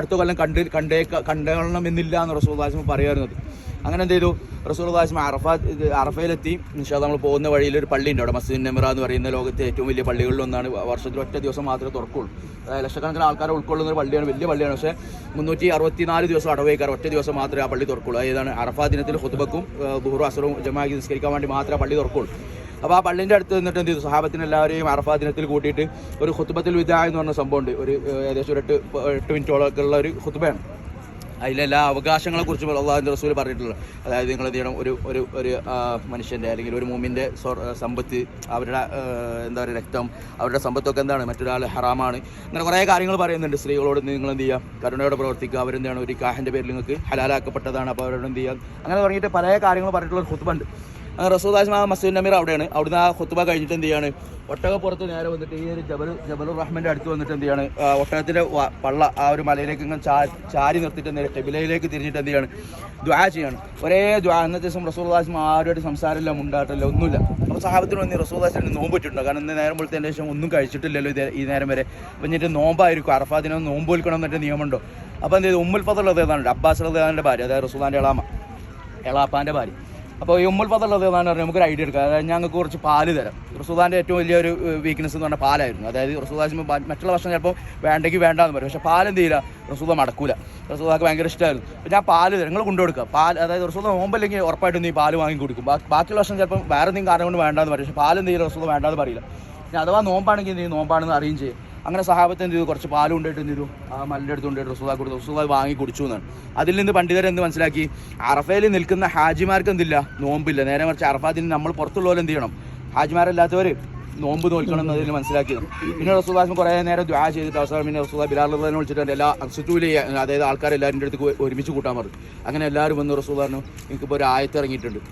അടുത്ത കൊല്ലം കണ്ടേക്കണം എന്നില്ല എന്ന് റസൂലുള്ളാഹി പറയുന്നത്. അങ്ങനെ എന്ത് ചെയ്തു, റസൂലുള്ളാഹി അറഫയിലെത്തി. ഇൻഷാല്ലാഹ് നമ്മൾ പോകുന്ന വഴിയിൽ ഒരു പള്ളിയുണ്ട് അവിടെ, മസ്ജിദ് നമിറ എന്ന് പറയുന്ന ലോകത്തെ ഏറ്റവും വലിയ പള്ളികളിലൊന്നാണ്. വർഷത്തിൽ ഒറ്റ ദിവസം മാത്രമേ തുറക്കുള്ളൂ. ലക്ഷക്കണക്കിന് ആൾക്കാരെ ഉൾക്കൊള്ളുന്ന ഒരു പള്ളിയാണ്, വലിയ പള്ളിയാണ്. പക്ഷേ 364 ദിവസം അടവേക്കാർ, ഒറ്റ ദിവസം മാത്രമേ ആ പള്ളി തുറക്കുള്ളൂ. ഏതാണ് അറഫാ ദിനത്തിൽ ഖുതുബക്കും ദുഹറും അസറും ജമാഅത്ത് നിസ്കരിക്കാൻ വേണ്ടി മാത്രമേ ആ പള്ളി തുറക്കുള്ളൂ. അപ്പോൾ ആ പള്ളിൻ്റെ അടുത്ത് നിന്നിട്ട് എന്ത് ചെയ്തു, സഹാബത്തിന് എല്ലാവരെയും അറഫാ ദിനത്തിൽ കൂട്ടിയിട്ട് ഒരു ഖുതുബത്തുൽ വിദാ എന്ന് പറഞ്ഞ സംഭവമുണ്ട്. ഒരു ഏകദേശം ഒരു 8 മിനിറ്റോളമൊക്കെ ഉള്ള ഒരു ഖുതുബയാണ്. അതിലെല്ലാ അവകാശങ്ങളെക്കുറിച്ച് അള്ളാഹുവിൻ്റെ റസൂൽ പറഞ്ഞിട്ടുള്ളത്. അതായത് നിങ്ങൾ എന്ത് ചെയ്യണം, ഒരു മനുഷ്യൻ്റെ അല്ലെങ്കിൽ ഒരു മുഅ്മിൻ്റെ സമ്പത്ത്, അവരുടെ എന്താ പറയുക രക്തം, അവരുടെ സമ്പത്തൊക്കെ എന്താണ് മറ്റൊരാൾ ഹറാമാണ്. അങ്ങനെ കുറേ കാര്യങ്ങൾ പറയുന്നുണ്ട്. സ്ത്രീകളോട് നിങ്ങൾ എന്ത് ചെയ്യുക, കരുണയോടെ പ്രവർത്തിക്കുക, അവരെന്താണ് ഒരു കാഹിൻ്റെ പേരിൽ നിങ്ങൾക്ക് ഹലാലാക്കപ്പെട്ടതാണ്, അപ്പോൾ അവരോട് എന്ത് ചെയ്യുക, അങ്ങനെ തുടങ്ങിയിട്ട് പല കാര്യങ്ങൾ പറഞ്ഞിട്ടുള്ള ഒരു ഖുതുബ ഉണ്ട്. അങ്ങനെ റസൂലുള്ളാഹി മസ്ജിദ് നമീർ അവിടെയാണ്. അവിടുന്ന് ആ ഖുതുബ കഴിഞ്ഞിട്ട് എന്ത് ചെയ്യാണ്, ഒട്ടകപ്പുറത്ത് നേരെ വന്നിട്ട് ഈ ഒരു ജബലുർ റഹ്മാൻ്റെ അടുത്ത് വന്നിട്ട് എന്ത് ചെയ്യാണ്, ഒട്ടകത്തിൻ്റെ പള്ള ആ ഒരു മലയിലേക്ക് ഇങ്ങനെ ചാരി നിർത്തിയിട്ട് നേരെ ടെബിലയിലേക്ക് തിരിഞ്ഞിട്ട് എന്ത് ചെയ്യാണ്, ദുആ ചെയ്യാണ്. ഒരേ ദുആ. അന്നത്തെ ദിവസം റസൂലുള്ളാഹി ആരുമായിട്ട് സംസാരമില്ല, മുണ്ടാട്ടില്ല, ഒന്നുമില്ല. അപ്പോൾ സഹാബത്തിന് വന്ന് റസൂലുള്ളാഹി നോമ്പ് ഇട്ടിട്ടുണ്ടോ, കാരണം ഇന്ന് നേരം പോലത്തെ ശേഷം ഒന്നും കഴിച്ചിട്ടില്ലല്ലോ ഈ നേരം വരെ. അപ്പം എന്നിട്ട് നോമ്പായിരിക്കും, അറഫാ ദിനം നോമ്പ് വിൽക്കണം എന്നിട്ട് നിയമമുണ്ടോ. അപ്പോൾ എന്ത് ചെയ്തു, ഉമ്മുൽ ഫദ്ൽ റളിയല്ലാഹു അബ്ബാസ് റളിയല്ലാഹുവിൻ്റെ ഭാര്യ, അതായത് റസൂലുള്ളാഹിൻ്റെ എളാപ്പാൻ്റെ ഭാര്യ. അപ്പോൾ ഈ ഉമ്മുൽ ഫദ്ൽ റളിയല്ലാഹു പറഞ്ഞാൽ നമുക്കൊരു ഐഡിയ എടുക്കാം. അതായത് ഞങ്ങൾക്ക് കുറച്ച് പാല് തരാം. റസൂലുള്ളാഹിൻ്റെ ഏറ്റവും വലിയൊരു വീക്ക്നെസ് എന്ന് പറഞ്ഞാൽ പാലായിരുന്നു. അതായത് റസൂലുള്ളാഹി മറ്റുള്ള ഭക്ഷണം ചിലപ്പോൾ വേണ്ടെങ്കിൽ വേണ്ടാന്ന് പറയും, പക്ഷേ പാലെന്ത് ചെയ്യില്ല, റസൂലുള്ളാഹി മടക്കൂല. റസൂലുള്ളാഹിക്ക് ഭയങ്കര ഇഷ്ടമായിരുന്നു. അപ്പോൾ ഞാൻ പാല് തരാം, നിങ്ങൾ കൊണ്ടുകൊടുക്കുക പാൽ. അതായത് റസൂലുള്ളാഹി നോമ്പല്ലെങ്കിൽ ഉറപ്പായിട്ടും നീ പാല് വാങ്ങി കൊടുക്കും. ബാക്കിയുള്ള ഭക്ഷണം ചിലപ്പോൾ വേറെ എന്തെങ്കിലും കാരണം കൊണ്ട് വേണ്ടാന്ന് പറയും, പക്ഷേ പാലെന്ത് ചെയ്യില്ല, റസൂലുള്ളാഹി വേണ്ടാന്ന് പറയില്ല. ഞാൻ അഥവാ നോമ്പാണെങ്കിൽ നീ നോമ്പാണെന്ന് അറിയും ചെയ്യും. അങ്ങനെ സഹാബത്ത് എന്ത് ചെയ്തു, കുറച്ച് പാൽ കൊണ്ടിട്ട് എന്ത് ചെയ്തു, ആ മല്ലിൻ്റെ അടുത്ത് കൊണ്ടിട്ട് റസൂലുള്ളാഹി കൊടുത്തു. റസൂലുള്ളാഹി വാങ്ങി കുടിച്ചു എന്നാണ്. അതിൽ നിന്ന് പണ്ഡിതർ എന്ത് മനസ്സിലാക്കി, അറഫയിൽ നിൽക്കുന്ന ഹാജിമാർക്ക് എന്തില്ല, നോമ്പില്ല. നേരെ മറിച്ച് അറഫാത്തിന് നമ്മൾ പുറത്തുള്ളവർ എന്ത് ചെയ്യണം, ഹാജിമാരല്ലാത്തവർ നോമ്പ് നോൽക്കണം എന്നതിൽ മനസ്സിലാക്കിയത്. പിന്നെ റസൂലുള്ളാഹി കുറേ നേരം ദുആ ചെയ്തിട്ട് അവസാനം പിന്നെ റസൂലുള്ളാഹി ബിലാൽ റളിയല്ലാഹു അൻഹു വിളിച്ചിട്ട് എല്ലാ അക്സുറ്റൂലി, അതായത് ആൾക്കാരെല്ലാവരുടെ അടുത്ത് ഒരുമിച്ച് കൂട്ടാൻ പറഞ്ഞു. അങ്ങനെ എല്ലാവരും വന്ന് റസൂലുള്ളാഹി പറഞ്ഞു, എനിക്കിപ്പോൾ ഒരു ആയത്ത് ഇറങ്ങിയിട്ടുണ്ട്,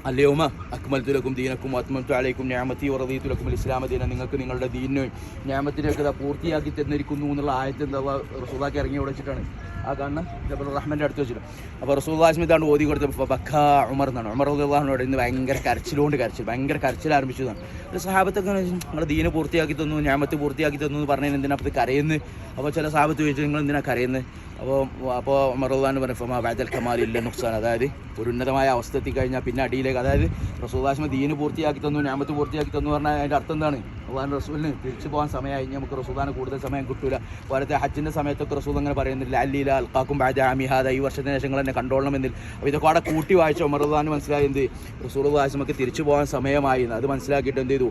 അല്ലയോമ അക്മൽതു ലക്കും ദീനക്കും വഅത്മംതു അലൈക്കും നിഅമതി വറദീതു ലക്കും അൽ ഇസ്ലാമ ദീന, നിങ്ങൾക്ക് നിങ്ങളുടെ ദീനിനെയും നിഅമത്തിനെയൊക്കെ പൂർത്തിയാക്കി തന്നിരിക്കുന്നു എന്നുള്ള ആയത്ത് എന്താ റസൂലുള്ളാഹിക്ക് ഇറങ്ങി വെച്ചിട്ടാണ് ആ കാണുന്ന ജബലുർ റഹ്മാൻ്റെ അടുത്ത് വെച്ചിട്ട്. അപ്പോൾ റസൂലുള്ളാഹി ഇതാണ് ഓതി കൊടുത്തപ്പോൾ ബക്കാ ഉമർ എന്നാണ്. ഉമർ റളിയല്ലാഹു അൻഹു ഇന്ന് ഭയങ്കര ഭയങ്കര കരച്ചിൽ ആരംഭിച്ചതാണ്. ഒരു സഹാബത്തൊക്കെ നിങ്ങളുടെ ദീന പൂർത്തിയാക്കി തന്നു, നിഅമത്ത് പൂർത്തിയാക്കി തന്നു എന്ന് പറഞ്ഞതിന് എന്തിനാ അപ്പോൾ കരയുന്നത്. അപ്പോൾ ചില സഹാബത്ത് ചോദിച്ചു, നിങ്ങൾ എന്തിനാ കരയുന്നത്. അപ്പോൾ ഉമർ റളിയല്ലാഹു അൻഹു പറഞ്ഞു, ഫമാ ബഅദൽ കമാലി ഇല്ല നുഖ്സാൻ, അതായത് ഒരു ഉന്നതമായ അവസ്ഥ എത്തിക്കഴിഞ്ഞാൽ പിന്നെ അടിയിലേക്ക്, അതായത് റസൂലുള്ളാഹി ദീന് പൂർത്തിയാക്കി തന്നു, നിഅമത്ത് പൂർത്തിയാക്കി തന്നു പറഞ്ഞാൽ അതിൻ്റെ അർത്ഥം എന്താണ്, അള്ളാഹുവിൻ്റെ റസൂലിന് തിരിച്ചു പോകാൻ സമയമായി, നമുക്ക് റസൂലിന് കൂടുതൽ സമയം കിട്ടൂല. പോലത്തെ ഹജ്ജിൻ്റെ സമയത്തൊക്കെ റസൂൽ അങ്ങനെ പറയുന്നില്ല, അല്ലീല അൽക്കാക്കും ബഅദ ആമി ഹാദാ, ഈ വർഷത്തിന് ശേഷം നിങ്ങൾ എന്നെ കണ്ടോളണമെന്നില്ല. അപ്പോൾ ഇതൊക്കെ അവിടെ കൂട്ടി വായിച്ച ഉമർ റളിയല്ലാഹു അൻഹു മനസ്സിലായി എന്ത്, റസൂലുള്ളാഹി നമുക്ക് തിരിച്ചു പോകാൻ സമയമായി. അത് മനസ്സിലാക്കിയിട്ട് എന്ത് ചെയ്തു,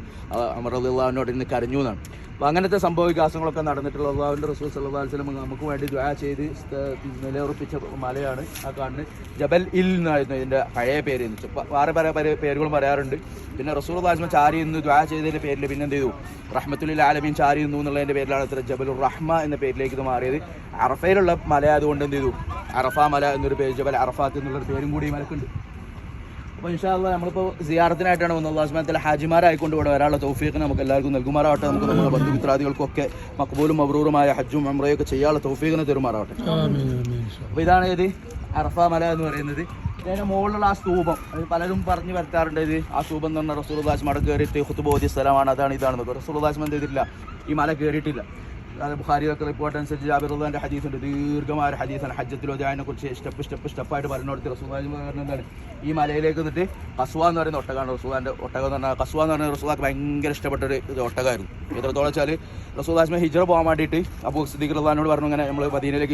ഉമർ റളിയല്ലാഹു അൻഹു ഇന്ന് കരഞ്ഞു എന്നാണ്. അപ്പോൾ അങ്ങനത്തെ സംഭവ വികാസങ്ങളൊക്കെ നടന്നിട്ടുള്ള അള്ളാഹുവിൻ്റെ റസൂൽ സല്ലല്ലാഹു അലൈഹി വസല്ലം നമുക്ക് വേണ്ടി ദുആ ചെയ്ത് നിലയുറപ്പിച്ച മലയാണ് ആ കാണുന്നത്. ജബൽ ഇൽ എന്നായിരുന്നു ഇതിൻ്റെ പഴയ പേര്. വേറെ പല പേരുകളും പറയാറുണ്ട്. പിന്നെ റസൂലുള്ളാഹി ചാരി എന്ന് ദുആ ചെയ്തതിൻ്റെ പേരിൽ പിന്നെ എന്ത് ചെയ്തു, റഹ്മത്തുൽ ആലമീൻ ചാരി എന്നു എന്നുള്ളതിൻ്റെ പേരിലാണ് ഇത്ര ജബലുർ റഹ്മ എന്ന പേരിലേക്ക് ഇത് മാറിയത്. അറഫയിലുള്ള മല ആയതുകൊണ്ട് എന്ത് ചെയ്തു, അറഫ മല എന്നൊരു പേര്, ജബൽ അറഫാത്ത് എന്നുള്ളൊരു പേരും കൂടി ഈ മലക്കുണ്ട്. അപ്പോൾ ഇൻഷാ അല്ലാഹ് നമ്മളിപ്പോൾ സിയാറത്തിനായിട്ടാണ് വന്നത്. അല്ലാഹു സുബ്ഹാനഹു വ തആല ഹാജിമാരായിക്കൊണ്ട് ഇവിടെ വരാനുള്ള തൗഫീഖ് നമുക്ക് എല്ലാവർക്കും നൽകുമാറാവട്ടെ. നമുക്ക് നമ്മുടെ ബന്ധുമിത്രാദികൾക്കൊക്കെ മഖ്ബൂലും മബ്റൂറുമായ ഹജ്ജും ഉംറയൊക്കെ ചെയ്യാനുള്ള തൗഫീഖിനെ തരുമാറാവട്ടെ. അപ്പോൾ ഇതാണ് ഇത് അറഫ മല എന്ന് പറയുന്നത്. ഇതിൻ്റെ മുകളിലുള്ള ആ സ്തൂപം, അത് പലരും പറഞ്ഞു വരുത്താറുണ്ട്. ഇത് ആ സ്തൂപം എന്ന് പറഞ്ഞാൽ റസൂലുള്ളാഹി മട കയറിയിട്ട് ഖുതുബ ഓതിയ സ്ഥലമാണ്, അതാണ് ഇതാണെന്നൊക്കെ. റസൂലുള്ളാഹി എന്ത് ചെയ്തിട്ടില്ല, ഈ മല കയറിയിട്ടില്ല. അത് ബുഖാരിയൊക്കെ റിപ്പോർട്ട് അനുസരിച്ച് ജാബിർ റളിയല്ലാഹുവിൻ്റെ ഹദീസുണ്ട്, ദീർഘമായ ഒരു ഹദീസാണ്. ഹജ്ജത്തുൽ വദാഇനെ കുറിച്ച് സ്റ്റെപ്പായിട്ട് പറഞ്ഞുകൊടുത്ത് റസൂലുള്ളാഹി പറഞ്ഞതാണ് ഈ മലയിലേക്ക് എന്നിട്ട് കസ്വ എന്ന് പറയുന്ന ഒട്ടകമാണ്. റസൂലുള്ളാഹിൻ്റെ ഒട്ടകം എന്ന് പറഞ്ഞാൽ കസ്വ എന്ന് പറഞ്ഞാൽ റസൂലുള്ളാഹിക്ക് ഭയങ്കര ഇഷ്ടപ്പെട്ടൊരു ഒട്ടകമായിരുന്നു. എത്രത്തോളം വെച്ചാൽ റസൂലുള്ളാഹി ഹിജ്റ പോകാൻ വേണ്ടിയിട്ട് അബൂ സിദ്ദീഖ് റളിയല്ലാഹു അൻഹു പറഞ്ഞു, ഇങ്ങനെ നമ്മൾ മദീനയിലേക്ക്